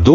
2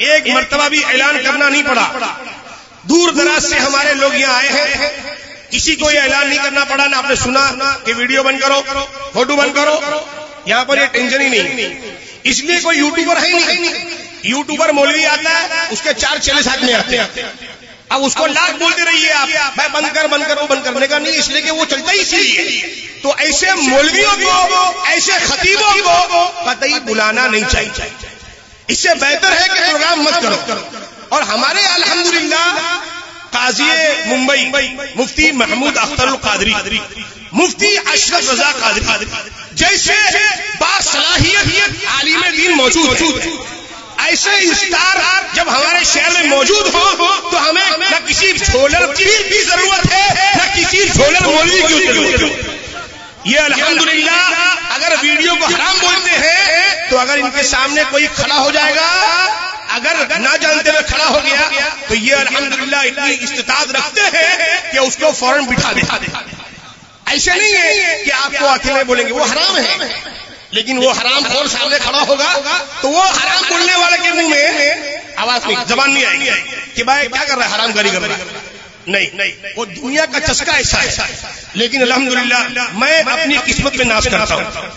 ایک مرتبہ بھی اعلان کرنا نہیں پڑا. دور دراز سے ہمارے لوگ یہاں آئے ہیں, کسی کو یہ اعلان نہیں کرنا پڑا. نہ آپ نے سنا کہ ویڈیو بند کرو, فوٹو بند کرو, یہاں پر یہ ٹینشن ہی نہیں. اس لیے کوئی یوٹیوبر ہے ہی نہیں. یوٹیوبر مولوی آتا ہے, اس کے 4 چیلے ساتھ میں آتے ہیں. اب اس کو لاکھ بولتے رہیے آپ, بھائی بند کر بند کر, وہ بند کرنے کا نہیں, اس لیے کہ وہ چلتا ہی اسی لیے. تو ایسے مولویوں کو, ایسے خطیبوں کو قطعی بلانا نہیں چاہیے. اس سے بہتر ہے کہ پروگرام مت کرو. اور ہمارے الحمدللہ قاضی ممبئی مفتی محمود اختر القادری, مفتی اشرف رضا قادری جیسے باصلاحیت عالم دین موجود ہیں, ایسے اسٹار جب ہمارے شہر میں موجود ہو تو ہمیں نہ کسی جھولر کی بھی ضرورت ہے, نہ کسی جھولر مولوی کی ضرورت ہے. یہ الحمدللہ اگر ویڈیو کو حرام بولتے ہیں تو اگر ان کے سامنے کوئی کھڑا ہو جائے گا, اگر نہ جانتے ہوئے کھڑا ہو گیا تو یہ الحمدللہ اتنی استطاعت رکھتے ہیں کہ اس کو فوراً بٹھا دے. ایسے نہیں ہے کہ آپ کو اکیلے بولیں گے وہ حرام ہے, لیکن وہ حرام خور سامنے کھڑا ہوگا تو وہ حرام بولنے والے کے منہ میں آواز نہیں, زبان نہیں آئے گی کہ بھائی کیا کر رہا ہے, حرام کاری کر رہا ہے. نہیں, وہ دنیا کا چسکا ایسا ہے. لیکن الحمدللہ میں اپنی قسمت میں ناز کرتا ہوں.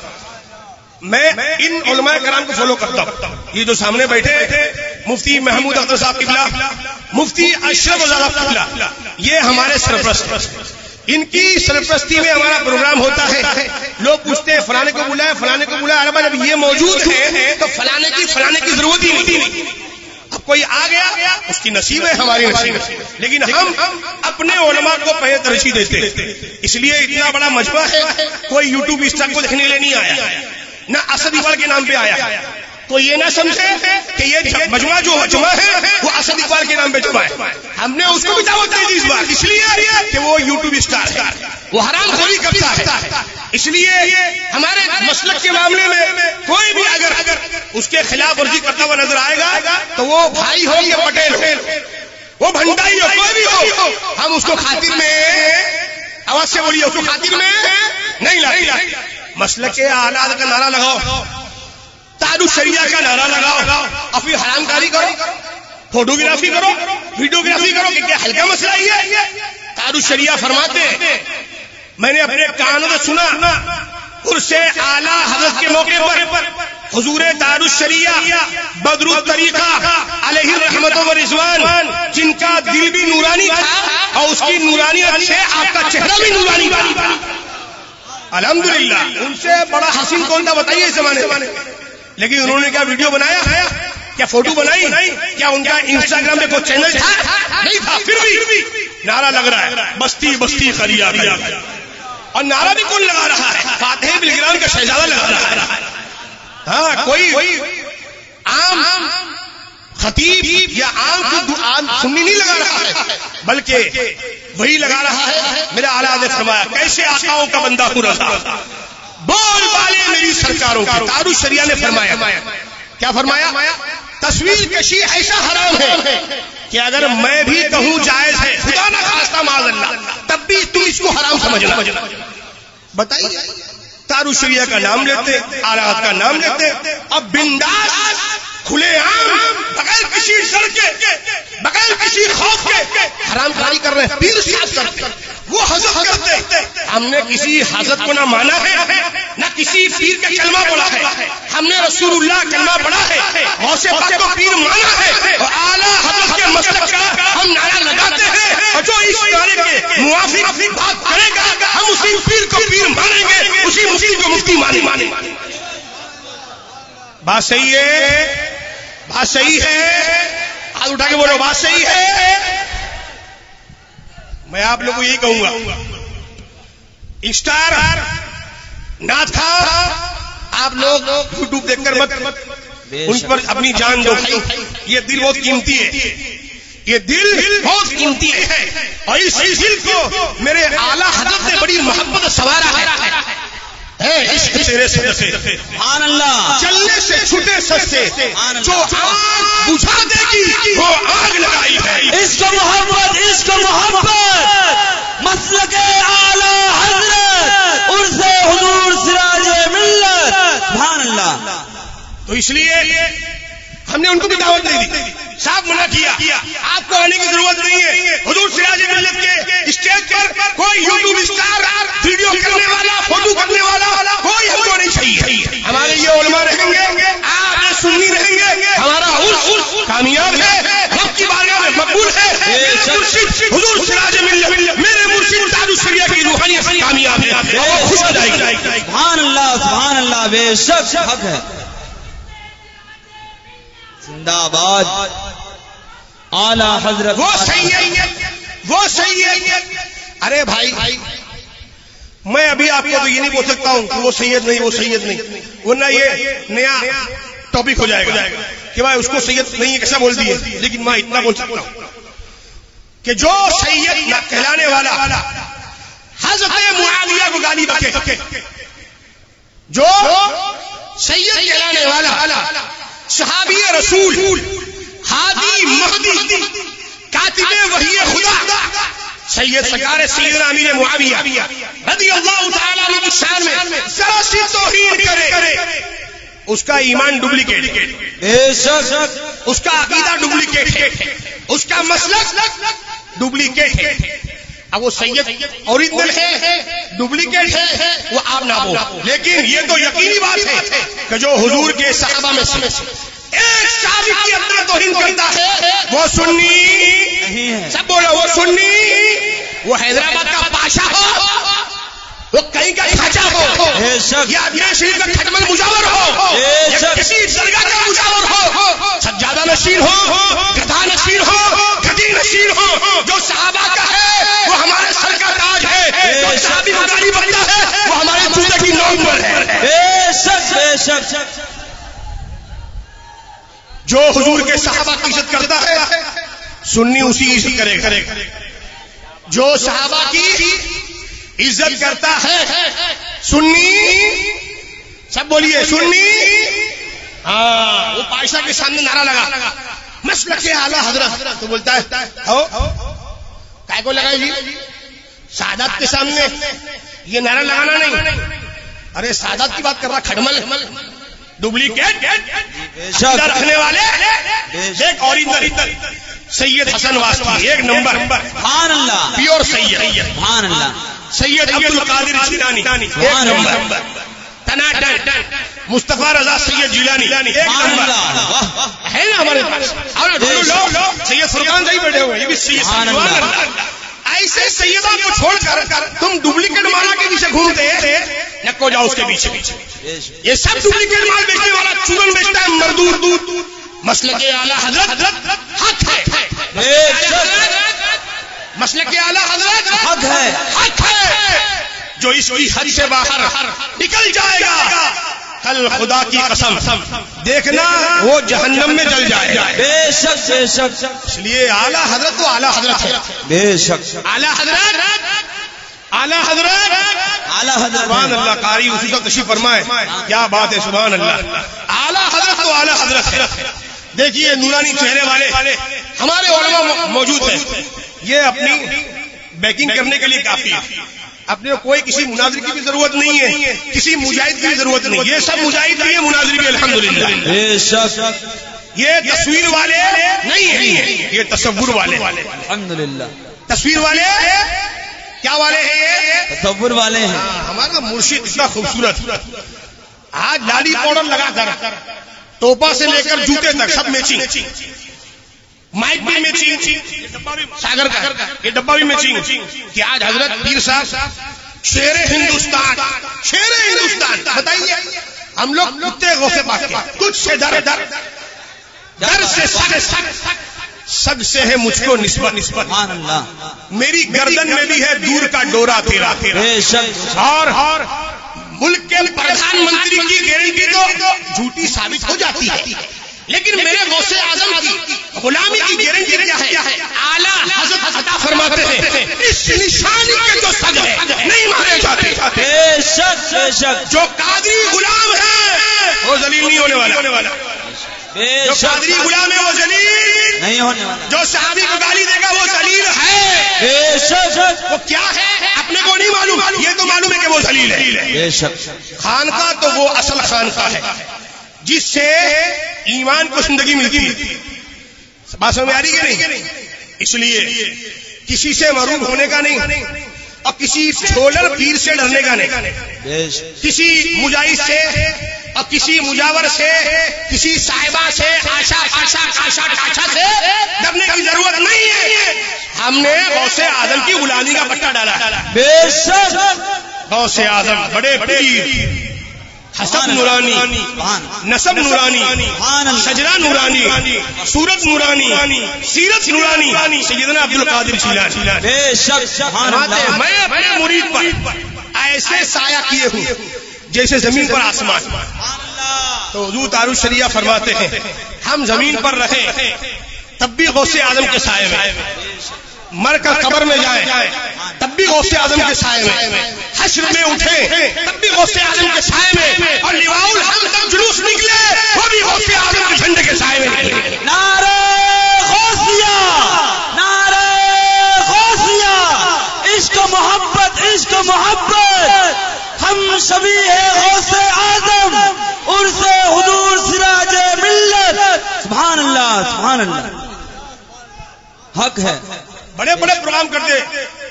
میں ان علماء کرام کو فالو کرتا ہوں. یہ جو سامنے بیٹھے مفتی محمود اختر صاحب قبلہ, مفتی اشرف رضا صاحب قبلہ, یہ ہمارے سرپرست. ان کی سرپرستی میں ہمارا پروگرام ہوتا ہے. لوگ پوچھتے ہیں فلانے کو بلایا, فلانے کو بلایا. ارے جب یہ موجود ہے تو فلانے کی ضرورت ہی نہیں. اب کوئی آ گیا اس کی نصیب ہے, ہماری نصیب ہے, لیکن ہم اپنے علماء کو پہلے ترجیح دیتے ہیں. اس لیے اتنا بڑا مجمع ہے, کوئی یوٹیوب اسٹار کو دیکھنے لیے نہیں آیا, نہ اسد اقبال کے نام پہ آیا. تو یہ نہ سمجھے کہ یہ مجمع جو جمع ہے وہ اسد اقبال کے نام پہ جمع ہے. ہم نے اس کو بھی دعوت دی تھی اس بار, اس لیے کہ وہ یوٹیوب اسٹار ہے, وہ حرام خوری کرتا ہے. اس لیے ہمارے مسلک کے معاملے میں کوئی بھی اگر اس کے خلاف ورزی کرتا ہوا نظر آئے گا تو وہ بھائی ہو یا پٹیل ہو, وہ بھنڈائی ہو, کوئی بھی ہو, ہم اس کو خاطر میں, آواز سے بولیے, اس کو خاطر میں نہیں لاتے. مسلک اعلیٰ کا نعرہ لگاؤ, تعارف شریعہ کا نعرہ لگاؤ, اور پھر حرام کاری کرو, فوٹوگرافی کرو, ویڈیوگرافی کرو, کہ کیا ہلکا مسئلہ ہی ہے. تعارف شریعہ فرماتے ہیں, میں نے اپنے کانوں سے سنا عرس اعلیٰ حضرت کے موقع پر حضور تعارف شریعہ بدر الطریقہ علیہ الرحمت و رضوان, جن کا دل بھی نورانی تھا اور اس کی نورانیت سے آپ کا چہرہ بھی نورانی تھا. الحمدللہ ان سے بڑا حسین کون تھا بتائیے اس زمانے میں. لیکن انہوں نے کیا ویڈیو بنایا, کیا فوٹو بنائی, کیا ان کا انسٹاگرام میں کوئی چینل تھا, نہیں تھا. پھر بھی نعرہ لگ رہا ہے, بستی بستی خریا گیا. اور نعرہ بھی کون لگا رہا ہے, فاتح بلگرام کا شہزادہ لگا رہا ہے. ہاں, کوئی عام خطیب یا عام سنی نہیں لگا رہا ہے, بلکہ وہی لگا رہا ہے. میرا اعلیٰ نے فرمایا, کیسے آقاؤں کا بندہ ہوں رضا, بول بالے میری سرکاروں کی. تعارف شریعہ نے فرمایا, کیا فرمایا, تصویر کشی ایسا حرام ہے کہ اگر میں بھی کہوں جائز ہے, خدا نہ خواستہ معاذ اللہ, تب بھی تم اس کو حرام سمجھنا. بتائیے, تعارف شریعہ کا نام لیتے, اعلیٰ کا نام لیتے, اب بنداس کھلے عام بغیر کسی ڈر کے, بغیر کسی خوف کے حرام کاری کر رہے ہیں. پیر صاحب کرتے, وہ حضرت کرتے. ہم نے کسی حضرت کو نہ مانا ہے, نہ کسی پیر کا کلمہ پڑھا ہے. ہم نے رسول اللہ کلمہ پڑھا ہے, غوث پاک کو پیر مانا ہے, اور اعلیٰ حضرت کے مسلک کا ہم نعرہ لگاتے ہیں. اور جو اس نعرے کے موافق بات کرے گا ہم اسی پیر کو پیر مانیں گے, اسی مفتی کو مفتی مانیں گے. بات صحیح ہے, بات صحیح ہے, ہاتھ اٹھا کے بولو, بات صحیح ہے. میں آپ لوگوں کو یہی کہوں گا, اسٹار نعت خواہ آپ لوگ یوٹیوب دیکھ کر مت ان پر اپنی جان دو. یہ دل بہت قیمتی ہے, یہ دل بہت قیمتی ہے, اور اس دل کو میرے اعلیٰ حضرت نے بڑی محبت سنوارا ہے. سبحان اللہ, چلنے سے چھوٹے سستے, جو آگ بجھا دے گی وہ آگ لگائی ہے. اس کو محبت, اس کو محبت, مسلک اعلیٰ حضرت عرس حضور سراج ملت. سبحان اللہ. تو اس لیے ہم نے ان کو بھی دعوت نہیں دی، صاحب منع کیا آپ کو آنے کی ضرورت نہیں ہے. حضور سراج ملت کے اسٹیج پر کوئی یوٹیوب اسٹار ویڈیو کرنے والا فوٹو کرنے والا کوئی ہم کو نہیں چاہیے. ہمارے یہ علماء رہیں گے، آپ سنی رہیں گے، ہمارا عرس کامیاب ہے، رب کی بارگاہ میں مقبول ہے. میرے مرشد حضور سراج ملت، میرے مرشد تاج الشریعہ کی روحانیت کامیاب ہے اور خوش ہو جائے گی. سبحان اللہ سبحان اللہ، بے شک حق ہے. زندہ آباد اعلی حضرت وہ سید. ارے بھائی میں ابھی آپ کو تو یہ نہیں بول سکتا ہوں کہ وہ سید نہیں، ورنہ یہ نیا ٹاپک ہو جائے گا کہ بھائی اس کو سید نہیں کیسا بول دیے. لیکن میں اتنا بول سکتا ہوں کہ جو سید نہ کہلانے والا حضرت معاویہ کو گالی بکے، جو سید کہلانے والا صحابی رسول ہادی مہدی کاتب وحی خدا سید سرکار سیدنا امیر معاویہ رضی اللہ تعالیٰ عنہ کی شان میں ذرا سی توہین کرے، اس کا ایمان ڈپلیکیٹ، بے شک اس کا عقیدہ ڈپلیکیٹ ہے، اس کا مسلک ڈپلیکیٹ ہے. اب وہ سید اوریجنل ہے، ڈپلیکیٹ ہے، وہ آپ نہ ہو. لیکن یہ تو یقینی بات ہے کہ جو حضور کے صحابہ میں سے ایک صحابی کی اپنا توہین کرتا ہے وہ سنی، سب بولو وہ سنی، وہ حیدرآباد کا بادشاہ ہو، وہ کہیں کا خاجہ ہو، یا ادنان شریف کا کھٹمل مجاور ہو، یا کسی درگاہ کا مجاور ہو، سجادہ نشین ہو، گدھا نشین ہو، گدھی نشین ہو، جو صحابہ کا ہے وہ ہمارے سر کا تاج ہے. جو صحابی کو گالی بنتا ہے وہ ہمارے جوتے کی نوک پر ہے. بے شک بے شک. جو حضور کے صحابہ کی عزت کرتا ہے سنی اسی عزت کرے گا. جو صحابہ کی عزت کرتا ہے سنی، سب بولیے سنی. ہاں وہ پائشہ کے سامنے نعرہ لگا مسلک اعلیٰ حضرت تو بولتا ہے کائے کو لگائے جی سعادت کے سامنے یہ نعرہ لگانا نہیں. ارے سعادت کی بات کر رہا کھٹمل ڈپلیکیٹ رکھنے والے. ایک اوریجنل سید حسن واسطی ایک نمبر، سبحان اللہ، پیور سید، سبحان اللہ. سید عبد القادر جیلانی ایک نمبر، ٹناٹن مصطفیٰ رضا سید جیلانی ایک نمبر ہے نا ہمارے پاس. اور سید فرقان صحیح بیٹھے ہوئے، یہ بھی سید. ایسے سیدوں کو چھوڑ کر تم ڈپلیکیٹ مالا کے پیچھے گھومتے نکو جاؤ اس کے پیچھے. یہ سب ڈپلیکیٹ مال بیچنے والا چورن بیچتا ہے مردود. مسلک اعلیٰ حضرت حق ہے، مسلک اعلیٰ حضرت حق ہے. جو اس کی حد سے باہر نکل جائے گا کل خدا کی قسم دیکھنا وہ جہنم میں جل جائے گا. بے شک بے شک. اس لیے اعلیٰ حضرت تو اعلیٰ حضرت ہے، بے شک. اعلیٰ حضرت اعلیٰ حضرت اعلیٰ حضرت. سبحان اللہ. قاری اسی کا تشریف فرمائے، کیا بات ہے، سبحان اللہ. اعلیٰ حضرت تو اعلیٰ حضرت ہے. دیکھیے نورانی چہرے والے ہمارے علماء موجود ہیں، یہ اپنی بیکنگ کرنے کے لیے کافی ہے. اپنے کوئی کسی مناظر کی بھی ضرورت نہیں ہے، کسی مجاہد کی بھی ضرورت نہیں. یہ سب مجاہد بھی ہیں، مناظر بھی الحمدللہ. بے شک. یہ تصویر والے نہیں ہیں، یہ تصور والے. الحمدللہ. تصویر والے کیا والے ہیں؟ یہ تصور والے ہیں. ہمارا مرشد اتنا خوبصورت، آج لالی پاؤڈر لگا کر ٹوپا سے لے کر جوتے تک سب میچنگ، مائک بھی میچنگ، ساگر کا یہ ڈبہ بھی میچنگ. کہ آج حضرت پیر صاحب شیر ہندوستان، شیر ہندوستان. بتائیے ہم لوگ کتے غوث پاک کے کچھ سے در سے سگ سے ہے مجھ کو نسبت. سبحان اللہ. میری گردن میں بھی ہے دور کا ڈورا تیرا. بے شک. اور ملک کے پردھان منتری کی گارنٹی تو جھوٹی ثابت ہو جاتی ہے، لیکن میرے غوث اعظم کی غلامی کی گارنٹی کیا ہے؟ اعلیٰ حضرت عطا فرماتے ہیں اس نشانی کے جو سگ ہے نہیں مارے جاتے. بے شک بے شک. جو قادری غلام ہے وہ ذلیل نہیں ہونے والا. جو قادری غلام ہے وہ ذلیل نہیں ہونے والا. جو صحابی کو گالی دے گا وہ ذلیل ہے. بے شک. وہ کیا ہے اپنے کو نہیں معلوم، یہ تو معلوم ہے کہ وہ ذلیل ہے. بے شک. خانقاہ تو وہ اصل خانقاہ ہے جس سے ایمان کو زندگی ملتی ہے. بات سمجھ میں آ رہی کہ نہیں؟ اس لیے کسی سے مرعوب ہونے کا نہیں اور کسی چھولر پیر سے ڈرنے کا نہیں. کسی مجاہد سے اور کسی مجاور سے کسی صاحبہ سے آشا سے ڈرنے کی ضرورت نہیں ہے. ہم نے غوث اعظم کی غلامی کا پٹا ڈالا. بے شک غوث اعظم بڑے پیر، حسب نورانی، نسب نورانی، شجرہ نورانی، صورت نورانی، سیرت نورانی، سیدنا عبد القادر جیلانی. بے شک میں اپنے مرید پر ایسے سایہ کیے ہوں جیسے زمین پر آسمان. تو حضور تاج الشریعہ فرماتے ہیں ہم زمین پر رہیں تب بھی غوث اعظم کے سائے میں، مر کر قبر میں جائیں تب بھی غوث اعظم کے سائے میں، حشر میں اٹھیں تب بھی غوث اعظم کے سائے میں، اور لواء الحمد کا جلوس نکلے وہ بھی غوث اعظم کے جھنڈے کے سائے میں نکلے. نعرہ غوثیہ، نعرہ غوثیہ، عشق و محبت، عشق و محبت. ہم سبھی ہیں غوث اعظم، عرس حضور سراج ملت. سبحان اللہ، سبحان اللہ، حق ہے. بڑے بڑے پروگرام کرتے،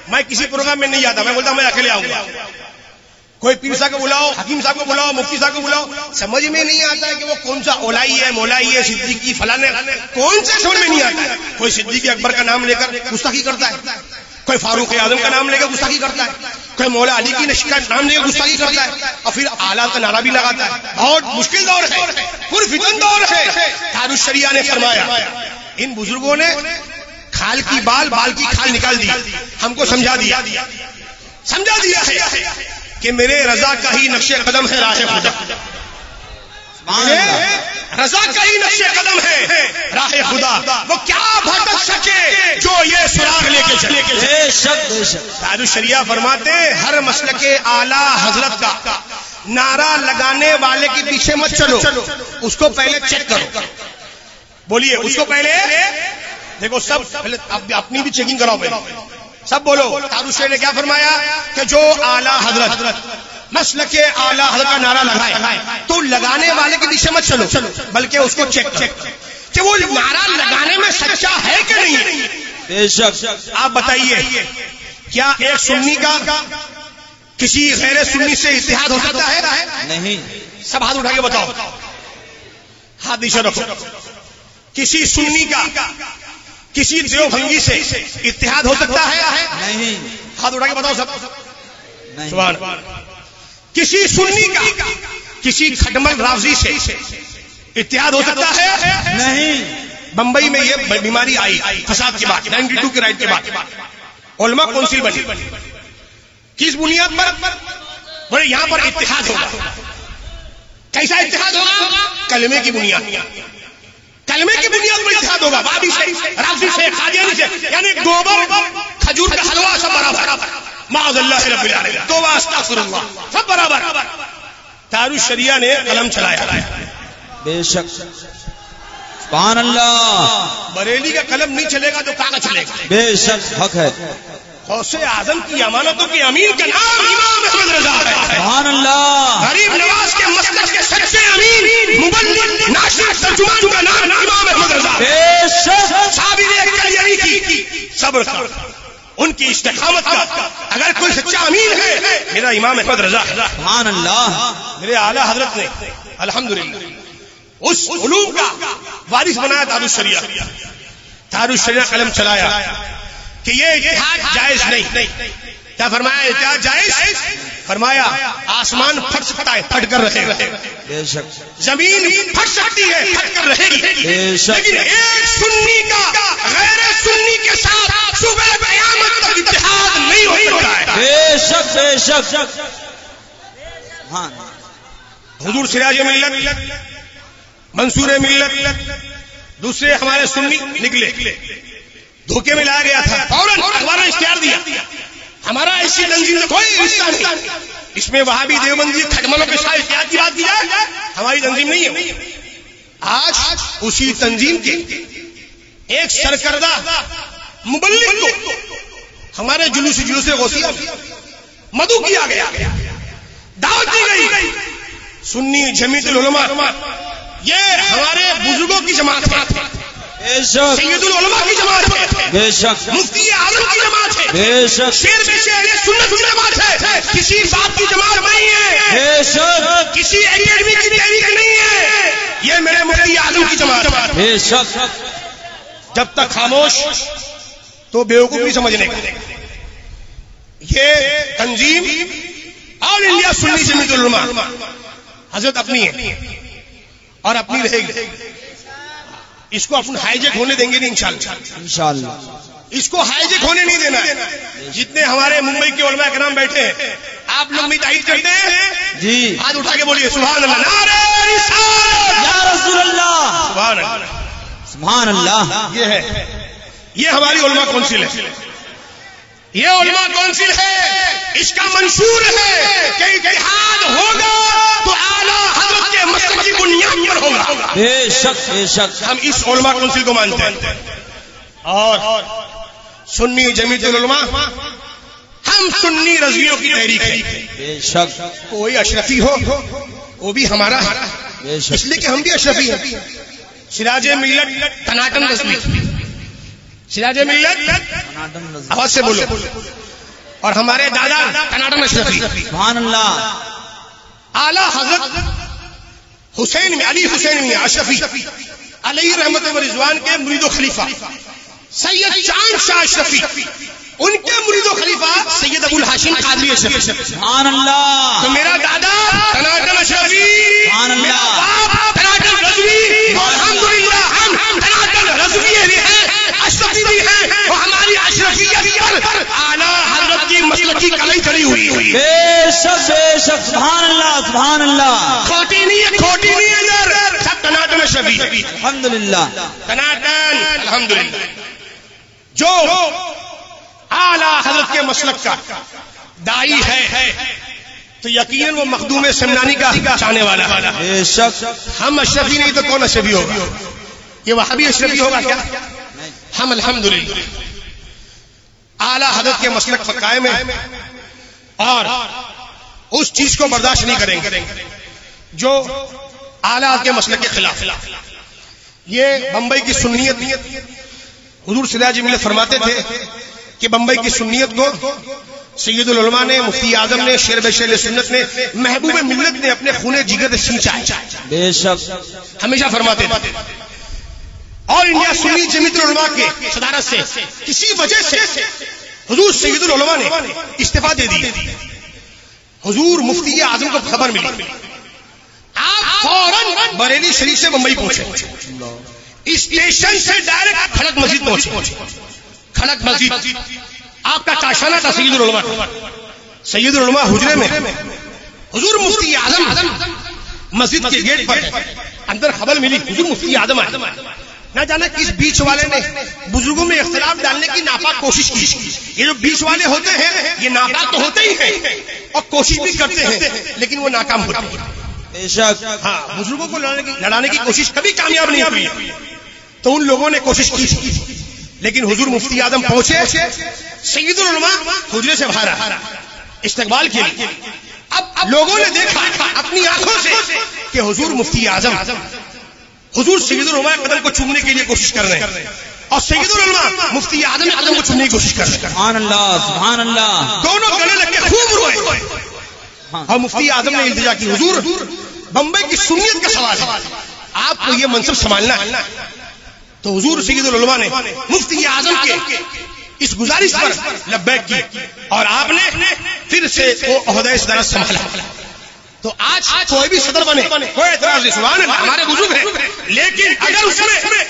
میں کسی پروگرام میں نہیں آتا، میں بولتا میں اکیلے آؤں گا. کوئی پیر صاحب کو بلاؤ، حکیم صاحب کو بلاؤ، مفتی صاحب کو بلاؤ، سمجھ میں نہیں آتا ہے کہ وہ کون سا اولائی ہے، مولائی ہے، صدیقی فلانے، کون سے سمجھ میں نہیں آتا ہے. کوئی صدیق اکبر کا نام لے کر گستاخی کرتا ہے، کوئی فاروق اعظم کا نام لے کر گستاخی کرتا ہے، کوئی مولا علی کی نشق کا نام لے کر گستاخی کرتا ہے، اور پھر اعلیٰ کا نعرہ بھی لگاتا ہے. بہت مشکل دور ہے، پرفتن دور ہے. تاج الشریعہ نے فرمایا ان بزرگوں نے کھال کی بال کی کھال نکال دی، ہم کو سمجھا دیا ہے کہ میرے رضا کا ہی نقش قدم ہے راہ خدا. رضا کا ہی نقش قدم ہے راہ خدا، وہ کیا بھٹک سکے جو یہ سراغ لے کے چلے. بے شک بے شک. تاج الشریعہ فرماتے ہر مسلک اعلی حضرت کا نعرہ لگانے والے کے پیچھے مت چلو، اس کو پہلے چیک کرو. بولیے اس کو پہلے دیکھو، سب پہلے اپنی بھی چیکنگ کراؤ، پہلے سب بولو. تاج الشریعہ نے کیا فرمایا کہ جو اعلی حضرت مسلک اعلی حضرت کا نعرہ لگائے تو لگانے والے کے پیچھے مت چلو، بلکہ اس کو چیک کہ وہ نعرہ لگانے میں سچا ہے کہ نہیں. بے شک. آپ بتائیے کیا ایک سنی کا کسی غیر سنی سے اتحاد ہو سکتا ہے؟ نہیں. سب ہاتھ اٹھا کے بتاؤ، ہاتھ نیچے رکھو. کسی سنی کا کسی دیوبندی سے اتحاد ہو سکتا ہے؟ نہیں. ہاتھ اٹھا کے بتاؤ سب. نہیں. سبحان. کسی سنی کا کسی کھٹمل رافضی سے اتحاد ہو سکتا ہے؟ نہیں. بمبئی میں یہ بیماری آئی فساد کے بعد، 92 کے رائٹ کے بعد علماء کونسل بنی. کس بنیاد پر؟ بڑے یہاں پر اتحاد ہوگا. کیسا اتحاد ہوگا؟ کلمے کی بنیاد، کلمے کی بنیاد پر اتحاد ہوگا. وہابی سے، رافضی سے، قادیانی سے، یعنی گوبر کھجور کا حلوہ سب برابر. معاذ اللہ رب العالمین، توبہ استغفر اللہ، سب برابر. تاج الشریعہ نے قلم چلایا. بے شک. سبحان اللہ. بریلی کا قلم نہیں چلے گا تو کاغذ چلے گا. بے شک، حق ہے. غوث اعظم کی امانتوں کے امین کا نام امام احمد رضا ہے. سبحان اللہ. غریب نواز کے مسلک کے سچے امین مبلغ ناشر ترجمان کا نام امام احمد رضا. بے شک. صابر کلیانی کی صبر کا، ان کی استقامت کا اگر کوئی سچا امین ہے میرا امام احمد رضا. سبحان اللہ. میرے اعلی حضرت نے الحمدللہ اس علوم کا وارث بنایا تاج الشریعہ. تاج الشریعہ قلم چلایا کہ یہ اتحاد جائز نہیں. کیا فرمایا؟ اتحاد جائز. فرمایا آسمان پھٹ سکتا ہے، پھٹ کر رہے گا. بے شک. زمین پھٹ سکتی ہے، پھٹ کر رہے گی. بے شک. لیکن ایک سنی کا غیر سنی کے ساتھ صبح قیامت تک اتحاد نہیں ہو سکتا ہے. بے شک بے شک. ہاں. حضور سراج ملت، منصور ملت، دوسرے ہمارے سنی نکلے، دھوکے میں لایا گیا تھا. فوراً اخبار نے اشتہار دیا ہمارا ایسی تنظیم میں کوئی رشتہ نہیں، اس میں وہابی دیوبندی کھٹملوں کے ساتھ اتحاد کی بات کی جائے، ہماری تنظیم نہیں ہے. آج اسی تنظیم کے ایک سرکردہ مبلغ کو ہمارے جلوس غوثیہ مدعو کیا گیا، دعوت دی گئی. سنی جمیعت العلماء یہ ہمارے بزرگوں کی جماعت ہے، بے شک سید العلماء کی جماعت ہے، بے شک مفتی اعظم کی جماعت ہے، بے شک شیر بے شیر سنت کی جماعت ہے، کسی بات کی جماعت نہیں ہے، بے شک کسی اکیڈمی کی تحریک نہیں ہے، یہ میرے مفتی اعظم کی جماعت ہے۔ بے شک جب تک خاموش تو بیوقوف نہیں سمجھنے کا۔ یہ تنظیم آل انڈیا سنی جمعیت العلماء حضرت اپنی ہے اور اپنی رہے گی، اس کو اپن ہائیجیک ہونے دیں گے نہیں انشاءاللہ، انشاءاللہ اس کو ہائیجیک ہونے نہیں دینا ہے۔ جتنے ہمارے ممبئی کے علماء کرام بیٹھے ہیں، آپ لوگ بھی تائید کرتے ہیں جی، ہاتھ اٹھا کے بولیے سبحان اللہ، نعرہ رسالت یا رسول اللہ، سبحان اللہ۔ سبحان اللہ۔ یہ ہے، یہ ہماری علماء کونسل ہے، یہ علماء کونسل ہے، اس کا منشور ہے کہ اتحاد ہوگا تو اعلیٰ حضرت کے مسلک کی بنیاد پر ہوگا۔ بے شک بے شک ہم اس علماء کونسل کو مانتے ہیں، اور سنی جمعیت العلماء ہم سنی رضویوں کی تحریک ہے۔ بے شک کوئی اشرفی ہو وہ بھی ہمارا ہے، بے شک اس لیے کہ ہم بھی اشرفی ہیں۔ سراج ملت تناٹن رضوی، سراج ملت آواز سے بولو، اور ہمارے دادا تناٹن اشرفی، سبحان اللہ۔ اعلیٰ حضرت حسین علی حسین میاں اشرفی علیہ رحمت و رضوان کے مرید و خلیفہ سید چاند شاہ اشرفی، ان کے مرید و خلیفہ سید ابو الحاشم قادری اشرفی۔ سبحان اللہ۔ تو میرا دادا تناٹن اشرفی، سبحان اللہ۔ میرا باپ تناٹن رضوی، الحمدللہ ہم تناٹن رضوی بھی ہیں، اشرفی بھی ہیں، اور ہماری اشرفیت پر اعلیٰ حضرت کی مسلکی کلئی چڑھی ہوئی ہے۔ بے شک بے شک، سبحان اللہ سبحان اللہ۔ کھوٹی نہیں ہے، کھوٹی نہیں ہے ادھر، سب تناٹن اشرفی، الحمدللہ تناٹن الحمدللہ۔ جو اعلیٰ حضرت کے مسلک کا دائی ہے تو یقیناً وہ مخدوم سمنانی کا چاہنے والا ہے۔ بے شک۔ ہم اشرفی نہیں تو کون اشرفی ہوگا؟ یہ وہابی اشرفی ہوگا کیا؟ ہم الحمدللہ اعلیٰ حضرت کے مسلک پر قائم ہیں اور اس چیز کو برداشت نہیں کریں گے جو اعلیٰ حضرت کے مسلک کے خلاف۔ یہ بمبئی کی سنیت، حضور سراج ملت فرماتے تھے کہ بمبئی کی سنیت کو سید العلماء نے، مفتی اعظم نے، شیر بے شیر سنت نے، محبوب ملت نے اپنے خون جگر سے سینچا ہے۔ بے شک ہمیشہ فرماتے تھے۔ اور انڈیا سنی جمعیت العلماء کے صدارت سے کسی وجہ سے حضور سید العلماء نے استعفا دے دی۔ حضور مفتی اعظم کو خبر ملی، آپ فوراً بریلی شریف سے بمبئی پہنچے، اسٹیشن سے ڈائریکٹ کھڑک مسجد پہنچے۔ کھڑک مسجد آپ کا کاشانہ تھا سید العلماء۔ سید العلماء حجرے میں حضور مفتی اعظم مسجد کے گیٹ پر اندر خبر ملی حضور مفتی اعظم آئے۔ نہ جانے کس بیچ والے نے بزرگوں میں اختلاف ڈالنے کی ناپاک کوشش کی۔ یہ جو بیچ والے ہوتے ہیں یہ ناپاک تو ہوتے ہی ہیں اور کوشش بھی کرتے ہیں لیکن وہ ناکام ہوتے ہیں۔ بے شک۔ ہاں، بزرگوں کو لڑانے کی کوشش کبھی کامیاب نہیں ہوئی، تو ان لوگوں نے کوشش کی لیکن حضور مفتی اعظم پہنچے، سید العلماء حجرے سے باہر آیا استقبال کے لیے۔ اب لوگوں نے دیکھا اپنی آنکھوں سے کہ حضور مفتی اعظم حضور سید العلماء قدم کو چومنے کے لیے کوشش کر رہے ہیں اور سید العلماء مفتی اعظم قدم کو چومنے کی کوشش کر رہے ہیں۔ سبحان اللہ سبحان اللہ۔ دونوں گلے لگ کے خوب روئے اور مفتی اعظم نے التجا کی، حضور بمبئی کی سنیت کا سوال ہے، آپ کو یہ منصب سنبھالنا ہے۔ تو حضور سید العلماء نے مفتی اعظم کے اس گزارش پر لبیک کی اور آپ نے پھر سے وہ عہدہ صدارت سنبھالا۔ تو آج کوئی بھی صدر بنے کوئی اعتراض نہیں، سبحان اللہ، ہمارے بزرگ ہیں، لیکن اگر اس میں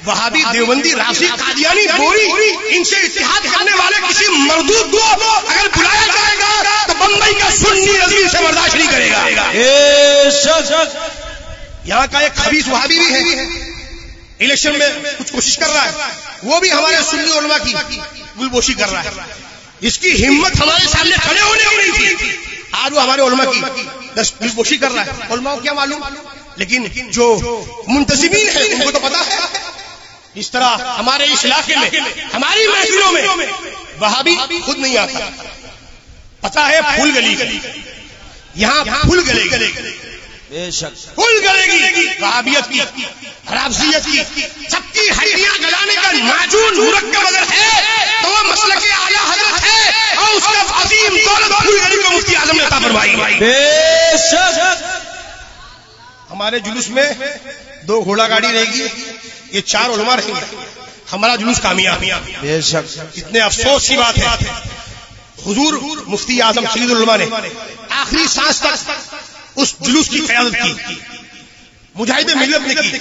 وہابی دیوبندی رافضی قادیانی بوری ان سے اتحاد کرنے والے کسی مردود کو اگر بلایا جائے گا تو بمبئی کا سنی رضوی سے برداشت نہیں کرے گا۔ یہاں کا ایک خبیث وہابی بھی ہے، الیکشن میں کچھ کوشش کر رہا ہے، وہ بھی ہمارے سنی علماء کی گلبوشی کر رہا ہے۔ اس کی ہمت ہمارے سامنے کھڑے ہونے کی نہیں تھی، آج وہ ہمارے علماء کی گلبوشی کر رہا ہے۔ علماء کو کیا معلوم، لیکن جو منتسبین ہیں ان کو تو پتا ہے۔ اس طرح ہمارے اس علاقے میں ہماری محفلوں میں وہابی خود نہیں آتا، پتا ہے پھول گلی، یہاں پھول گلے بے شک کل گلے گی وہابیت کی، رافضیت کی، سب کی ہڈیاں گلانے کا معجون مرکب اگر ہے تو وہ مسلک اعلیٰ حضرت ہے، اور اس کا عظیم دولت کل گلی کو مفتی اعظم نے عطا فرمائی۔ بے شک ہمارے جلوس میں 2 گھوڑا گاڑی رہے گی، یہ 4 علماء رہیں گے، ہمارا جلوس کامیاب۔ بے شک اتنے افسوس کی بات ہے، حضور مفتی اعظم سید العلماء نے آخری سانس تک اس جلوس کی قیادت کی، مجاہد ملت نے کی،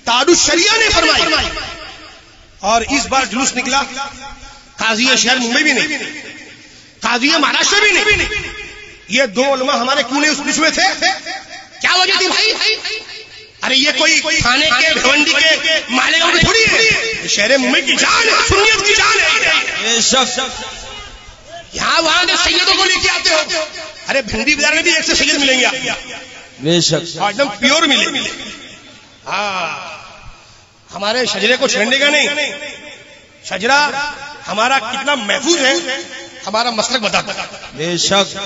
تاج الشریعہ نے فرمائی، اور اس بار جلوس نکلا قاضی شہر ممبئی بھی نہیں، قاضی مہاراشٹر بھی نہیں، یہ 2 علماء ہمارے کیوں نہیں اس جلوس میں تھے؟ کیا وجہ تھی بھائی؟ ارے یہ کوئی تھانے کے بھونڈی کے مالیگاؤں کی تھوڑی ہے، شہر ممبئی کی جان ہے، سنیت کی جان ہے۔ بے شک یہاں وہاں کے سیدوں کو لے کے آتے ہو، ارے بھنڈی بازار میں بھی ایک سے سید ملیں گے آپ، بے شک ایک دم پیور ملے۔ ہاں ہمارے شجرے کو چھیڑنے کا نہیں، شجرا ہمارا کتنا محفوظ ہے ہمارا مسلک بتاتا ہے۔ بے شک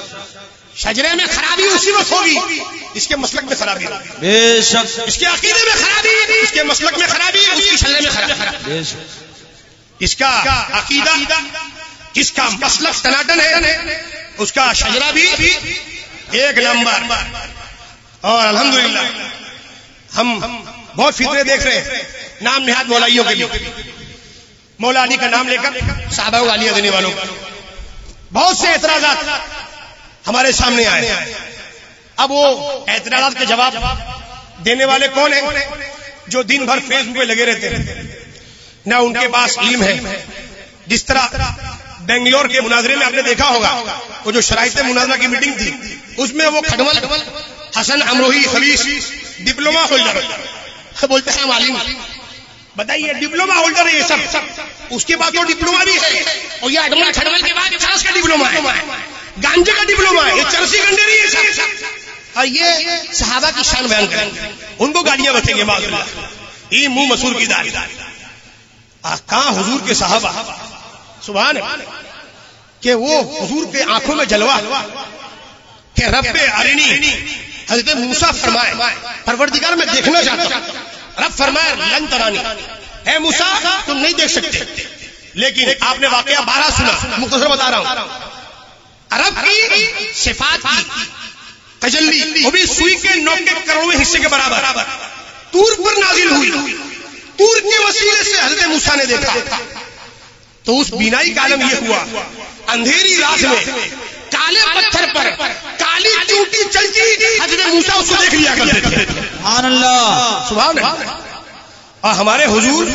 شجرے میں خرابی اسی وقت ہوگی اس کے مسلک میں خرابی ہوگی، بے شک اس کے عقیدے میں خرابی اس کے مسلک میں خرابی، اس کی شجرے میں خرابی، بے شک اس کا عقیدہ جس کا مسلک ٹناٹن ہے اس کا شجرا بھی 1 نمبر۔ اور الحمدللہ ہم بہت فطرے دیکھ رہے ہیں نام نہاد مولائیوں کے بھی، مولا علی کا نام لے کر صحابہ کو گالیاں دینے والوں، بہت سے اعتراضات ہمارے سامنے آئے۔ اب وہ اعتراضات کے جواب دینے والے کون ہیں؟ جو دن بھر فیس بک پہ لگے رہتے ہیں، نہ ان کے پاس علم ہے۔ جس طرح بنگلور کے مناظرے میں آپ نے دیکھا ہوگا، وہ جو شرائط مناظرہ کی میٹنگ تھی اس میں وہ کھٹمل حسن امروہی خبیث ڈپلوما ہولڈر بولتے ہیں عالم، بتائیے ڈپلوما ہولڈر ہے یہ سب، اس کے بعد وہ ڈپلوما بھی ہے، اور یہ کھٹمل کے بعد چرس کا ڈپلوما ہے، گانجے کا ڈپلوما ہے، یہ چرسی گنڈیری ہے سب، اور یہ صحابہ کی شان بیان کریں گے، ان کو گالیاں بکیں گے، معاذ اللہ، یہ منہ مسور کی دال۔ کہاں حضور کے صحابہ، سبحان کہ وہ حضور کے آنکھوں میں جلوہ کہ رب ارنی، حضرت موسیٰ فرمائے پروردگار میں دیکھنا چاہتا ہوں، رب فرمائے لن ترانی، اے موسیٰ تم نہیں دیکھ سکتے، لیکن آپ نے واقعہ 12 سنا، مختصر بتا رہا ہوں۔ رب کی صفات کی تجلی وہ بھی سوئی کے نوک کے کروڑویں حصے کے برابر طور پر نازل ہوئی، طور کے وسیلے سے حضرت موسیٰ نے دیکھا، تو اس بینائی کا عالم یہ ہوا، اندھیری رات میں کالے پتھر پر کالی چونٹی چلتی، حضرت موسیٰ اس کو دیکھ لیا کرتے تھے۔ سبحان اللہ، سبحان اللہ۔ اور ہمارے حضور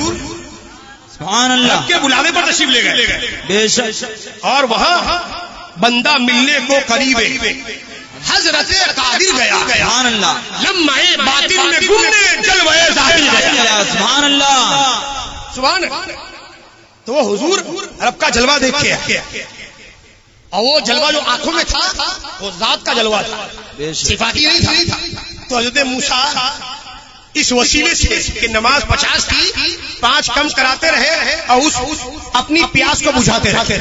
سبحان اللہ کے بلاوے پر تشریف لے گئے، بے شک، اور وہاں بندہ ملنے کو قریب ہے، حضرت قادر گیا، سبحان اللہ، لمحے باطن میں گمنے جلوے ظاہر گیا، سبحان اللہ، سبحان اللہ۔ تو وہ حضور رب کا جلوہ دیکھ کے، اور وہ جلوہ جو آنکھوں میں تھا وہ ذات کا جلوہ تھا، صفاتی نہیں تھا۔ تو حضرت موسیٰ اس وسیلے سے کہ نماز 50 کی 5 کم کراتے رہے اور اس اپنی پیاس کو بجھاتے رہے۔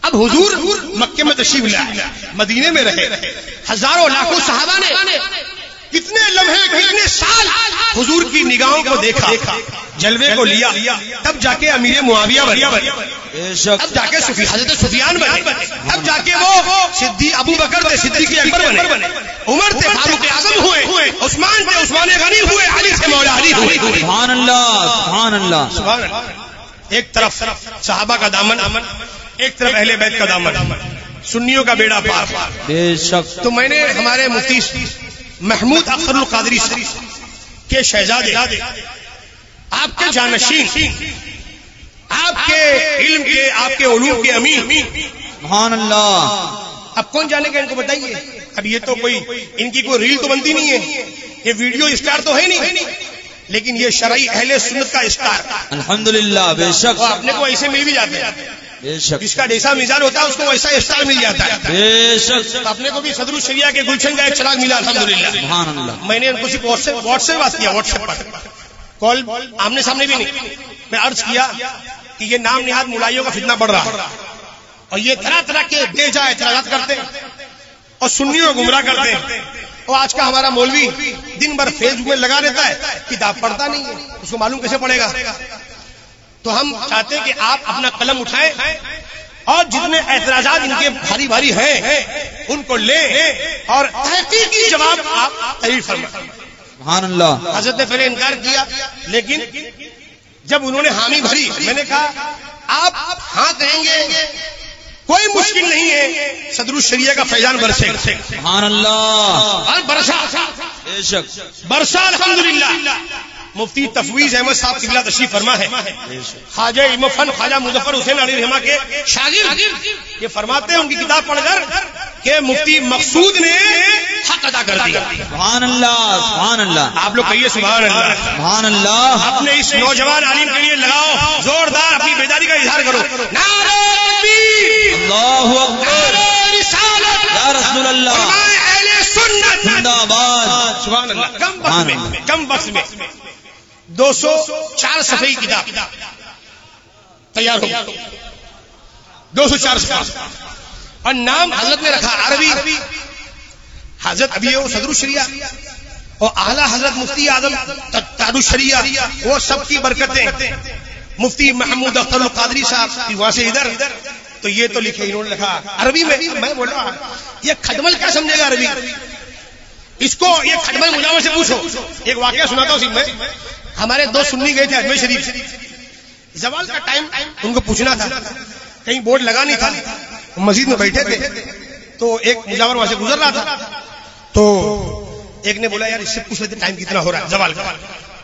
اب حضور مکے میں تشریف لائے، مدینے میں رہے، ہزاروں لاکھوں صحابہ نے کتنے لمحے کتنے سال حضور کی نگاہوں کو دیکھا، جلوے کو لیا، تب جا کے امیر معاویہ بنے، اب جا کے حضرت سفیان بنے، اب جا کے وہ ابو بکر تھے صدیق اکبر بنے، عمر تھے فاروق اعظم ہوئے، عثمان تھے عثمان غنی ہوئے، علی سے مولا علی ہوئے۔ سبحان اللہ، سبحان اللہ، سبحان اللہ۔ ایک طرف صحابہ کا دامن، ایک طرف اہل بیت کا دامن، سنیوں کا بیڑا پار۔ بے شک۔ تو میں نے ہمارے مفتی محمود اختر القادری کے شہزادے، آپ کے جانشین، آپ کے علم کے، آپ کے علوم کے امین، سبحان اللہ۔ اب کون جانے گا ان کو بتائیے؟ اب یہ تو کوئی ان کی کوئی ریل تو بنتی نہیں ہے، یہ ویڈیو اسٹار تو ہے نہیں، لیکن یہ شرعی اہل سنت کا اسٹار، الحمدللہ، بے شک، وہ اپنے کو ایسے مل بھی جاتے ہیں، بے شک، جس کا جیسا مزاج ہوتا ہے اس کو ویسا اسٹار مل جاتا ہے، بے شک، اپنے کو بھی صدر الشریعہ کے گلشن کا ایک چراغ ملا، الحمدللہ۔ سبحان اللہ۔ میں نے ان کو صرف واٹس ایپ بات کیا، واٹس ایپ پر کال آمنے سامنے بھی نہیں، میں عرض کیا کہ یہ نام نہاد مولائیوں کا فتنہ بڑھ رہا، اور یہ طرح طرح کے بے جا اعتراضات کرتے ہیں اور سنیوں کو گمراہ کرتے ہیں، اور آج کا ہمارا مولوی دن بھر فیس بک میں لگا رہتا ہے، کتاب پڑھتا نہیں ہے، اس کو معلوم کیسے پڑے گا؟ تو ہم چاہتے ہیں کہ آپ اپنا قلم اٹھائیں اور جتنے اعتراضات ان کے بھاری بھاری ہیں ان کو لیں اور تحقیقی جواب آپ تحریر فرمائیں. سبحان اللہ. حضرت نے پہلے انکار کیا، لیکن جب انہوں نے حامی بھری میں نے کہا آپ ہاں کہیں گے کوئی مشکل نہیں ہے، صدر الشریعہ کا فیضان برسے. سبحان اللہ. اور برسا بے شک برسا الحمدللہ. مفتی تفویض احمد صاحب قبلہ تشریف فرما ہے، خواجہ علم فن خواجہ مظفر حسین علی رحمہ کے شاگرد، یہ فرماتے ہیں ان کی کتاب پڑھ کر کہ مفتی مقصود نے حق ادا کر دیا. سبحان اللہ. سبحان اللہ. آپ لوگ کہیے سبحان اللہ. سبحان اللہ. اپنے اس نوجوان عالم کے لیے لگاؤ زوردار اپنی بیداری کا اظہار کرو. نعرہ تکبیر، اللہ اکبر، نعرہ رسالت، یا رسول اللہ، علماء اہل سنت زندہ باد. سبحان اللہ. کم وقت میں 204 صفحے کی کتاب تیار ہو، 204 صفحے، اور نام حضرت نے رکھا عربی. حضرت ابھی وہ صدر الشریعہ اور اعلیٰ حضرت مفتی اعظم تاج الشریعہ، وہ سب کی برکتیں. مفتی محمود اختر القادری صاحب وہاں سے ادھر، تو یہ تو لکھے انہوں نے لکھا عربی میں. میں بول رہا ہوں یہ کھٹمل کیا سمجھے گا عربی؟ اس کو یہ کھٹمل مجاور سے پوچھو. ایک واقعہ سناتا ہوں. میں ہمارے دو سنی گئے تھے اجمیر شریف، زوال کا ٹائم ان کو پوچھنا تھا، کہیں بورڈ لگا نہیں تھا، مسجد میں بیٹھے تھے، تو ایک مجاور وہاں سے گزر رہا تھا، تو ایک نے بولا یار اس سے پوچھ لیتے ٹائم کتنا ہو رہا ہے زوال کا.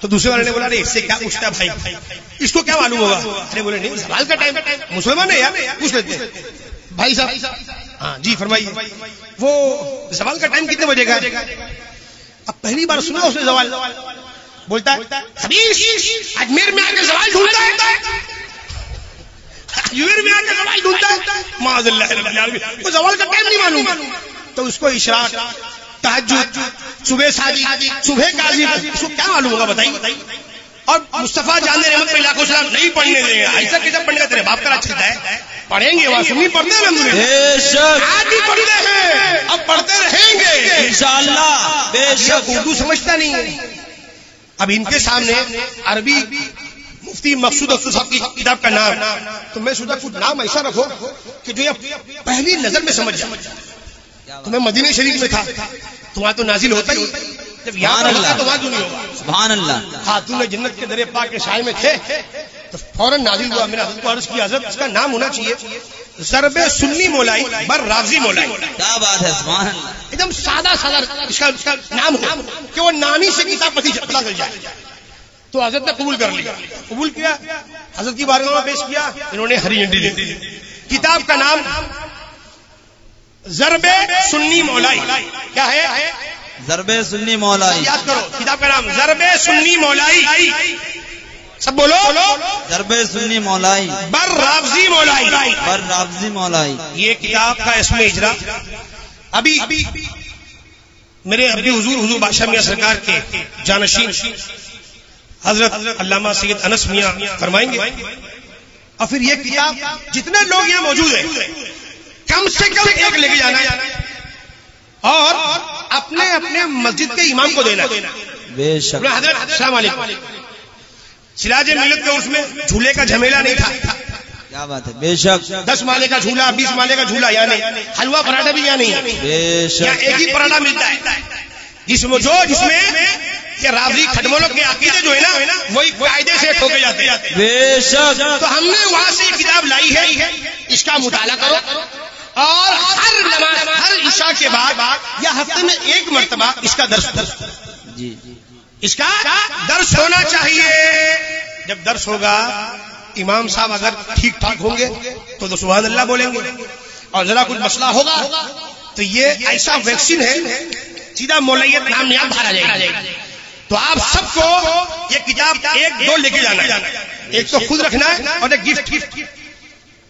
تو دوسرے والے نے بولا ارے اس سے کیا پوچھتا ہے بھائی، اس کو کیا معلوم ہوگا؟ ارے بولے نہیں زوال کا ٹائم مسلمان ہے یار، پوچھ لیتے بھائی صاحب. ہاں جی فرمائیے، وہ زوال کا ٹائم کتنے بجے کا ہے؟ اب پہلی بار سنا اس نے زوال، بولتا ہے اجمیر میں آ کے زوال ڈھونڈتا ہے، اجمیر میں آ کے زوال ڈھونڈتا ہے، معاذ اللہ رب العالمین. وہ زوال کا ٹائم نہیں معلوم، تو اس کو اشراق، تہجد، صبح صادق، صبح کاذب، اس کو کیا معلوم ہوگا بتائیے؟ اور مصطفیٰ جان رحمت پہ لاکھوں سلام نہیں پڑھنے دیں گے. ایسا کتاب پڑھنے کا تیرے باپ کا راج چلتا ہے؟ پڑھیں گے، وہاں سنی پڑھتے ہیں ہم، بے شک آج بھی پڑھتے ہیں، اب پڑھتے رہیں گے انشاءاللہ. بے شک. اردو سمجھتا نہیں ہے. اب ان کے سامنے عربی مفتی مقصود اختر صاحب کی کتاب کا نام، تو میں سوچا کچھ نام ایسا رکھو کہ جو یہ پہلی نظر میں سمجھ جائے. تو میں مدینہ شریف میں تھا، تو وہاں تو نازل ہوتا ہی، جب یہاں ہوتا تو وہاں کیوں نہیں ہوگا؟ سبحان اللہ. خاتون جنت کے درے پاک کے سائے میں تھے تو فوراً نازل ہوا. میں نے حضرت کو عرض کیا حضرت اس کا نام ہونا چاہیے ضرب سنی مولائی بر رافضی مولائی. کیا بات ہے. سبحان اللہ. ایک دم سادہ سادہ اس کا نام ہو کہ وہ نامی سے کتاب پتہ چل جائے. تو حضرت نے قبول کر لیا، قبول کیا، حضرت کی بارگاہ میں پیش کیا، انہوں نے ہری جھنڈی دی. کتاب کا نام ضرب سنی مولائی. کیا ہے؟ ضرب سنی مولائی. یاد کرو کتاب کا نام ضرب سنی مولائی. سب بولو. ضرب سنی مولائی بر رافضی مولائی. بر رافضی مولائی. یہ کتاب کا اسم اجرا ابھی میرے ابھی حضور بادشاہ میاں سرکار کے جانشین حضرت علامہ سید انس میاں فرمائیں گے. اور پھر یہ کتاب جتنے لوگ یہاں موجود ہیں کم سے کم ایک لے کے جانا ہے اور اپنے اپنے مسجد کے امام کو دینا. بے شک. حضرت السلام علیکم. سراج ملت کا اس میں جھولے کا جھمیلا نہیں تھا. کیا بات ہے. بے شک. 10 مالے کا جھولا، 20 مالے کا جھولا یا نہیں، حلوہ پراٹھا بھی یا نہیں. بے شک. ایک ہی پراٹھا ملتا ہے جس میں کہ رافضی کھٹملوں کے عقیدے جو ہے نا وہی قاعدے سے ٹھوکے جاتے ہیں. بے شک. تو ہم نے وہاں سے کتاب لائی ہے، اس کا مطالعہ کرو اور ہر نماز، ہر عشاء کے بعد یا ہفتے میں ایک مرتبہ اس کا درس جی اس کا درس ہونا چاہیے. جب درس ہوگا امام صاحب اگر ٹھیک ٹھاک ہوں گے تو سبحان اللہ بولیں گے، اور ذرا کچھ مسئلہ ہوگا تو یہ ایسا ویکسین ہے سیدھا مولویت نام نہیں بھارا جائے گا. تو آپ سب کو یہ کتاب 1-2 لے کے جانا ہے، ایک تو خود رکھنا ہے اور ایک گفٹ.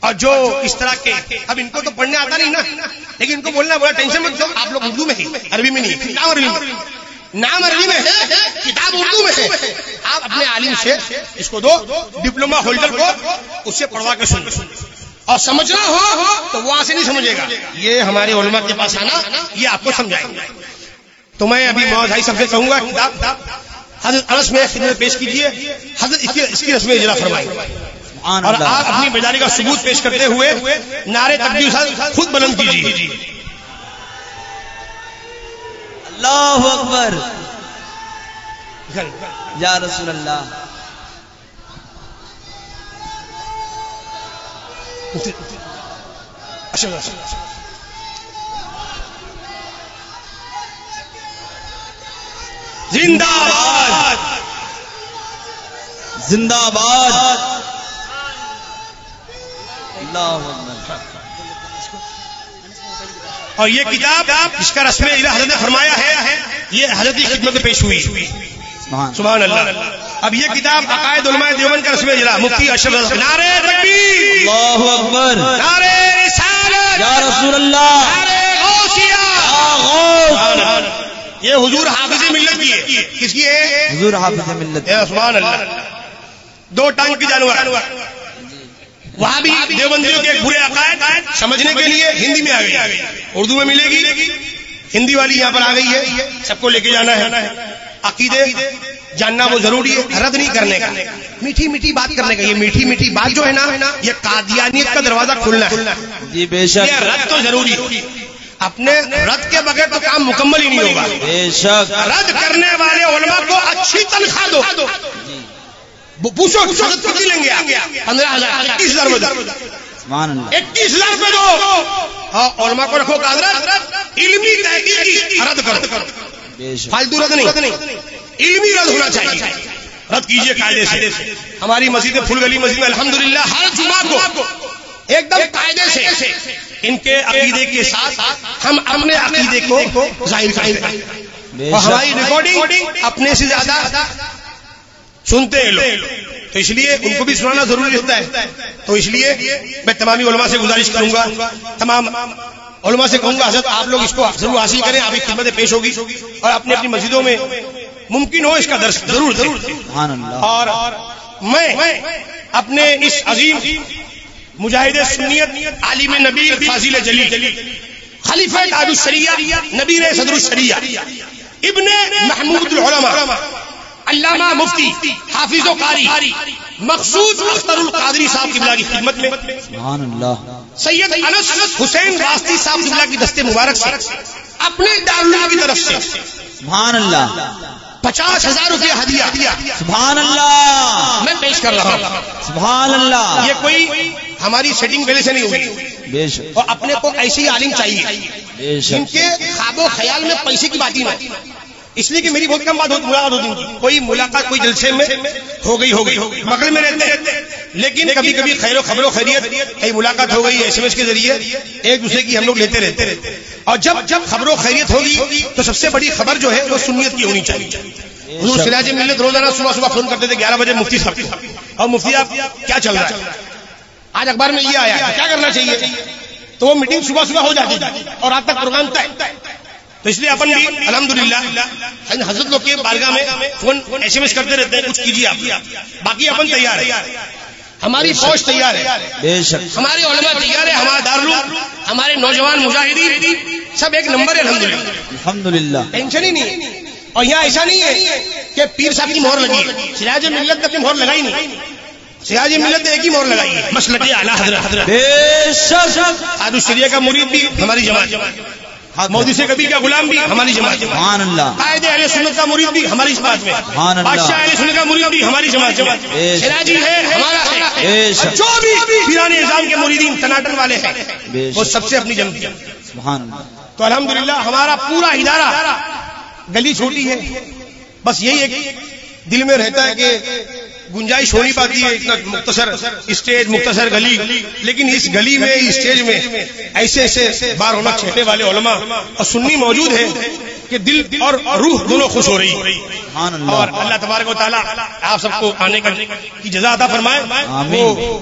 اور جو اس طرح کے اب ان کو تو پڑھنے آتا نہیں نا، لیکن ان کو بولنا بولا ٹینشن مت لو، آپ لوگ اردو میں ہی، عربی میں نہیں. نام عربی میں ہے، کتاب اردو میں ہے. آپ اپنے عالم سے اس کو دو، ڈپلوما ہولڈر کو اس سے پڑھوا کے سن، اور سمجھنا ہو تو وہاں سے نہیں سمجھے گا. یہ ہمارے علماء کے پاس آنا، یہ آپ کو سمجھائیں گے. تو میں ابھی مولانا بھائی صاحب سے کہوں گا کتاب حضرت انس میں خدمت پیش کیجیے، حضرت اس کی رسم اجرا فرمائیں، اور آپ اپنی بیداری کا ثبوت پیش کرتے ہوئے نعرے تکبیر خود بلند کیجیے۔ اللہ اکبر یا رسول اللہ۔ زندہ باد زندہ باد۔ اللہ اکبر۔ اور یہ کتاب جس کا رسم اجرا حضرت نے فرمایا ہے، یہ حضرت کی خدمت میں پیش ہوئی، سبحان اللہ۔ اب یہ کتاب عقائد علماء دیوبند کا رسم اجرا مفتی اشرف، نعرہ تکبیر، اللہ اکبر، نعرہ رسالت، یا رسول اللہ، نعرہ غوثیہ، غوث۔ یہ حضور حافظ ملت کی ہے، کس کی ہے؟ حضور حافظ ملت، سبحان اللہ۔ دو ٹانگ کی جانور، وہاں بھی دیوبندیوں کے برے عقائد سمجھنے کے لیے ہندی میں آ گئی، اردو میں ملے گی، ہندی والی یہاں پر آ گئی ہے، سب کو لے کے جانا ہے۔ عقیدے جاننا وہ ضروری ہے، رد نہیں کرنے کا، میٹھی میٹھی بات کرنے کا۔ یہ میٹھی میٹھی بات جو ہے نا، یہ قادیانیت کا دروازہ کھلنا ہے جی، بے شک۔ یہ رد تو ضروری ہے، اپنے رد کے بغیر تو کام مکمل ہی نہیں ہوگا۔ بے شک۔ رد کرنے والے علماء کو اچھی تنخواہ دو، پوچھو کتنی لیں گے؟ 15,000، 21,000، سبحان اللہ، 21,000 روپے دو۔ علماء کو رکھو حضرت علمی تحقیقی رد کرو، بے شک۔ فالتو رد نہیں، علمی رد ہونا چاہیے، رد کیجئے قاعدے سے۔ ہماری مسجد پھول گلی مسجد میں الحمدللہ ہر جمعہ کو ایک دم قاعدے سے ان کے عقیدے کے ساتھ ہم اپنے عقیدے کو ظاہر کرتے ہیں، اور ہماری ریکارڈنگ اپنے سے زیادہ سنتے ہیں لوگ، تو اس لیے ان کو بھی سنانا ضروری ہوتا ہے۔ تو اس لیے میں تمامی علماء سے گزارش کروں گا، تمام علماء سے کہوں گا حضرت آپ لوگ اس کو ضرور حاصل کریں، آپ کی خدمت پیش ہوگی، اور اپنی اپنی مسجدوں میں ممکن ہو اس کا درس ضرور دیں۔ سبحان اللہ۔ اور میں اپنے اس عظیم مجاہد سنیت، عالم نبی، فاضل جلیل، خلیفہ تاج الشریعہ، نبیر صدر الشریعہ، ابن محمود العلماء، علامہ مفتی حافظ و قاری مقصود اختر القادری صاحب قبلہ کی خدمت میں، سبحان اللہ، سید انس حسین واسطی صاحب قبلہ کی دست مبارک سے اپنے دارالعلوم کی طرف سے سبحان اللہ، 50,000 روپے ہدیہ سبحان اللہ، میں پیش کر رہا ہوں۔ سبحان اللہ۔ یہ کوئی ہماری سیٹنگ پہلے سے نہیں ہوگی، بے شک، اور اپنے کو ایسی عالم چاہیے بے جن شک، کے خواب و خیال میں پیسے کی بات ہی نہ، اس لیے کہ میری بہت کم ملاقات ہوتی ہے، کوئی ملاقات کوئی جلسے میں ہو گئی مغل میں رہتے ہیں، لیکن کبھی کبھی خیر و خبر و خیریت کئی ملاقات ہو گئی SMS کے ذریعے، ایک دوسرے کی ہم لوگ لیتے رہتے، اور جب خبر و خیریت ہوگی تو سب سے بڑی خبر جو ہے وہ سنیت کی ہونی چاہیے۔ حضور سراج ملت روزانہ صبح فون کرتے تھے 11 بجے مفتی صاحب کو، اور مفتی آپ کیا چل رہا ہے، آج اخبار میں یہ آیا ہے، کیا کرنا چاہیے، تو وہ میٹنگ صبح ہو جاتی تھی اور رات تک پروگرام طے۔ تو اس لیے اپن بھی الحمدللہ حضرت لوگ کے بارگاہ میں فون SMS کرتے رہتے ہیں، کچھ کیجیے آپ، باقی اپن تیار ہے، ہماری فوج تیار ہے، بے شک، ہمارے علماء تیار ہے، ہمارا دارالعلوم، ہمارے نوجوان مجاہدین سب ایک نمبر ہے الحمدللہ، الحمدللہ، ٹینشن ہی نہیں ہے۔ اور یہاں ایسا نہیں ہے کہ پیر صاحب کی مہر لگی ہے، سراج ملت نے اپنی مہر لگائی نہیں، سراج ملت نے ایک ہی مہر لگائی ہے، مسلک اعلیٰ حضرت، بے شک، سعد الشریعہ کا مرید بھی ہماری جماعت، مودی سے کبھی کا غلام بھی ہماری جماعت، سبحان اللہ، قائد اہل سنت کا مرید بھی ہماری جماعت میں، سبحان اللہ، بادشاہ اہل سنت کا مرید بھی ہماری جماعت، سراجی ہے ہمارا ہے، جو بھی پیران نظام کے مریدین تناٹن والے ہیں وہ سب سے اپنی جمع، سبحان اللہ۔ تو الحمدللہ ہمارا پورا ادارہ، گلی چھوٹی ہے، بس یہی ایک دل میں رہتا ہے کہ گنجائش ہو نہیں پاتی ہے، اتنا مختصر اسٹیج، مختصر گلی، لیکن اس گلی میں اسٹیج میں ایسے ایسے بار ہونا چھٹنے والے علماء اور سنی موجود ہیں کہ دل اور روح دونوں خوش ہو رہی ہے، اور اللہ تبارک و تعالیٰ آپ سب کو آنے کی جزا عطا فرمائے۔ وہ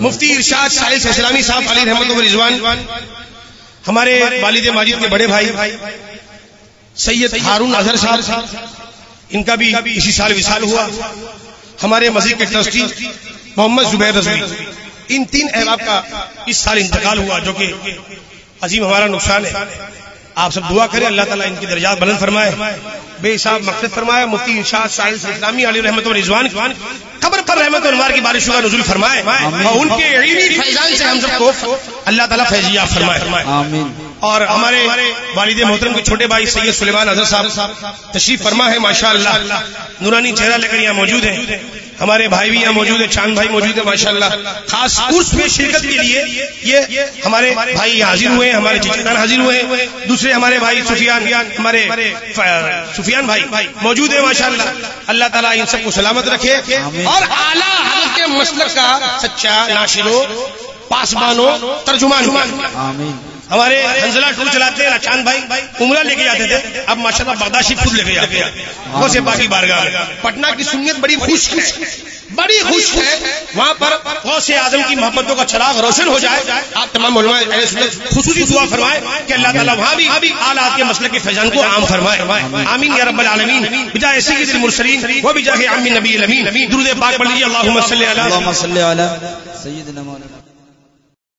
مفتی ارشاد سائل اسلامی صاحب علیہ رحمت و رضوان، ہمارے والد ماجد کے بڑے بھائی سید ہارون اظہر صاحب، ان کا بھی اسی سال وصال ہوا، ہمارے مسجد کے ٹرسٹی محمد زبیر رضوی، ان 3 احباب کا اس سال انتقال ہوا، جو کہ عظیم ہمارا نقصان ہے۔ آپ سب دعا کریں اللہ تعالیٰ ان کی درجات بلند فرمائے، بے حساب مغفرت فرمائے، مفتی ارشاد سائنس اسلامی علی رحمت و رضوان قبر پر رحمت و انوار کی بارشوں کا نزول فرمائے، اور ان کے علمی فیضان سے ہم سب کو اللہ تعالیٰ فیضیاب فرمائے آمین۔ اور ہمارے والد محترم کے چھوٹے بھائی سید سلیمان اظہر صاحب تشریف فرما ہے ماشاءاللہ، نورانی چہرہ لے کر یہاں موجود ہیں، ہمارے بھائی بھی یہاں موجود ہیں، چاند بھائی موجود ہیں ماشاءاللہ، خاص عرس میں شرکت کے لیے یہ ہمارے بھائی یہاں حاضر ہوئے ہیں، ہمارے چچا جان حاضر ہوئے ہیں، دوسرے ہمارے بھائی ہمارے سفیان بھائی موجود ہیں ماشاءاللہ، اللہ تعالیٰ ان سب کو سلامت رکھے اور اعلیٰ حضرت کے مسلک کا سچا ناشر و پاسبان و ترجمان آمین۔ ہمارے حنزلہ ٹور چلاتے ہیں چاند بھائی عمرہ لے کے جاتے تھے، اب ماشاءاللہ بغداشی خود لے کے جاتے ہیں وہ سے باقی بارگاہ۔ پٹنہ کی سنت بڑی خوش ہے، بڑی خوش ہے، وہاں پر غوث اعظم کی محبتوں کا چراغ روشن ہو جائے۔ آپ تمام علماء اہل سنت خصوصی دعا فرمائیں کہ اللہ تعالیٰ وہاں بھی اعلیٰ کے مسلک کے فیضان کو عام فرمائے آمین یا رب العالمین، بجائے سید المرسلین و بجاہ عم النبی الامین۔ درود پاک پڑھ لیجیے، اللہم صلی علی سیدنا مولانا